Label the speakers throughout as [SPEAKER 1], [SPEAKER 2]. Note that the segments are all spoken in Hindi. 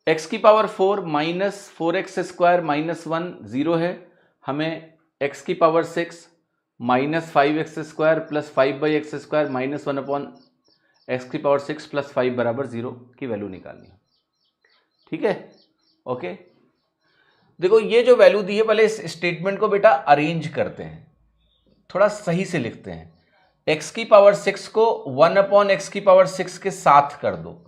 [SPEAKER 1] x की पावर 4 माइनस 4x² माइनस 1 0 है, हमें x की power 6 minus 5x² plus 5/x² minus 1 upon x की पावर 6 प्लस 5 बराबर 0 की वैल्यू निकालनी है। ठीक है, ओके। देखो ये जो वैल्यू दी है, पहले इस स्टेटमेंट को बेटा अरेंज करते हैं, थोड़ा सही से लिखते हैं। x की पावर 6 को 1 अपॉन x की पावर 6 के साथ कर दो,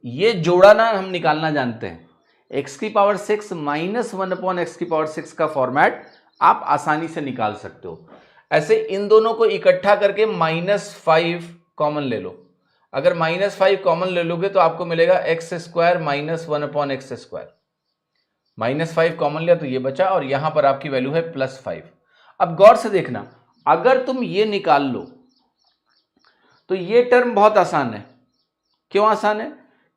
[SPEAKER 1] ये जोड़ा ना हम निकालना जानते हैं। x की पावर 6 माइनस 1 अपॉन x की पावर 6 का फॉर्मेट आप आसानी से निकाल सकते हो। ऐसे इन दोनों को इकट्ठा करके -5 कॉमन ले लो। अगर -5 कॉमन ले लोगे तो आपको मिलेगा x² minus 1 upon x²। -5 common लिया तो ये बचा, और यहां पर आपकी वैल्यू है +5। अब गौर से देखना, अगर तुम ये निकाल लो तो ये टर्म बहुत आसान है। क्यों आसान है?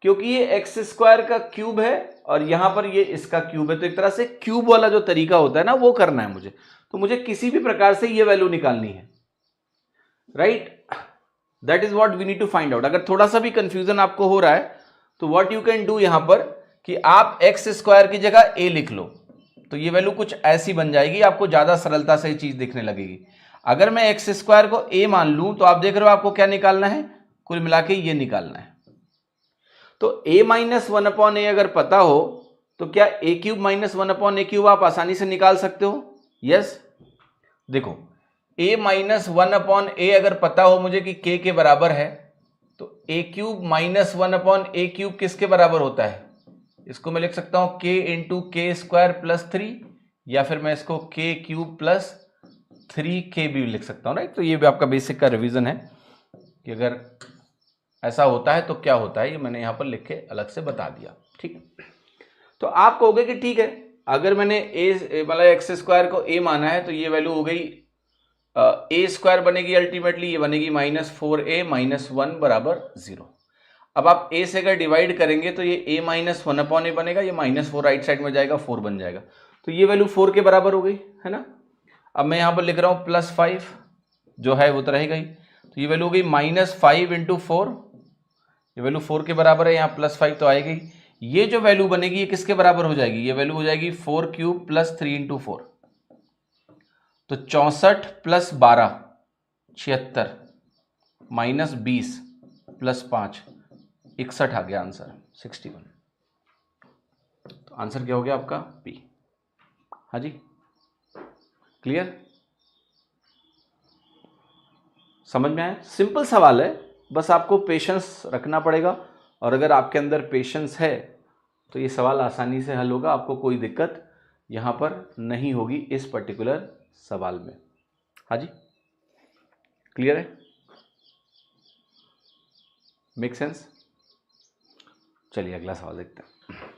[SPEAKER 1] क्योंकि ये x² का क्यूब है और यहां पर ये इसका क्यूब है, तो एक तरह से क्यूब वाला जो तरीका होता है ना, वो करना है मुझे। तो मुझे किसी भी प्रकार से ये वैल्यू निकालनी है, right? That is what we need to find out. अगर थोड़ा सा भी कंफ्यूजन आपको हो रहा है तो व्हाट यू कैन डू यहां पर कि आप x² की जगह a लिख लो, तो ये वैल्यू कुछ ऐसी बन जाएगी, आपको ज्यादा सरलता से ये चीज दिखने लगेगी। अगर मैं x² को a मान लूं तो आप देख रहे हो आपको क्या निकालना है, कुल मिला के ये निकालना है। तो a माइनस 1 अपॉन a अगर पता हो तो क्या a³ माइनस 1 अपॉन a³ आप आसानी से निकाल सकते हो? यस। देखो a माइनस 1 अपॉन a अगर पता हो मुझे कि k के बराबर है, तो a³ माइनस 1 अपॉन a³ किसके बराबर होता है? इसको मैं लिख सकता हूं k इंटू k² प्लस 3, या फिर मैं इसको k³ प्लस 3k भी लिख सकता हूं, राइट? तो ये भी आपका बेसिक का रिवीजन है कि अगर ऐसा होता है तो क्या होता है, ये मैंने यहां पर लिख के अलग से बता दिया। ठीक, तो आप कहोगे कि ठीक है, अगर मैंने मतलब x² को a माना है तो ये वैल्यू हो गई a² बनेगी, अल्टीमेटली ये बनेगी -4a माइनस 1 बराबर 0। अब आप a से अगर डिवाइड करेंगे तो ये a माइनस 1 अपॉन a बनेगा, ये -4 राइट साइड में जाएगा, 4 बन जाएगा, तो ये वैल्यू 4 के बराबर हो गई, है ना? अब मैं यहां पर लिख रहा हूं +5, जो है वो तो रहेगा ही, तो ये वैल्यू हो गई -5 इंटू 4, ये वैल्यू 4 के बराबर है, यहाँ +5 तो आएगी। ये जो वैल्यू बनेगी ये किसके बराबर हो जाएगी? ये वैल्यू हो जाएगी 4³ प्लस 3 इंटू 4, तो 64 प्लस 12 76 माइनस 20 प्लस 5 61 आ गया आंसर 61। तो आंसर क्या हो गया आपका? बी। हाँ जी, क्लियर? समझ में आया? सिंपल सवाल है, बस आपको पेशेंस रखना पड़ेगा, और अगर आपके अंदर पेशेंस है तो ये सवाल आसानी से हल होगा, आपको कोई दिक्कत यहां पर नहीं होगी इस पर्टिकुलर सवाल में। हाँ जी, क्लियर है? Make sense? चलिए अगला सवाल देखते हैं।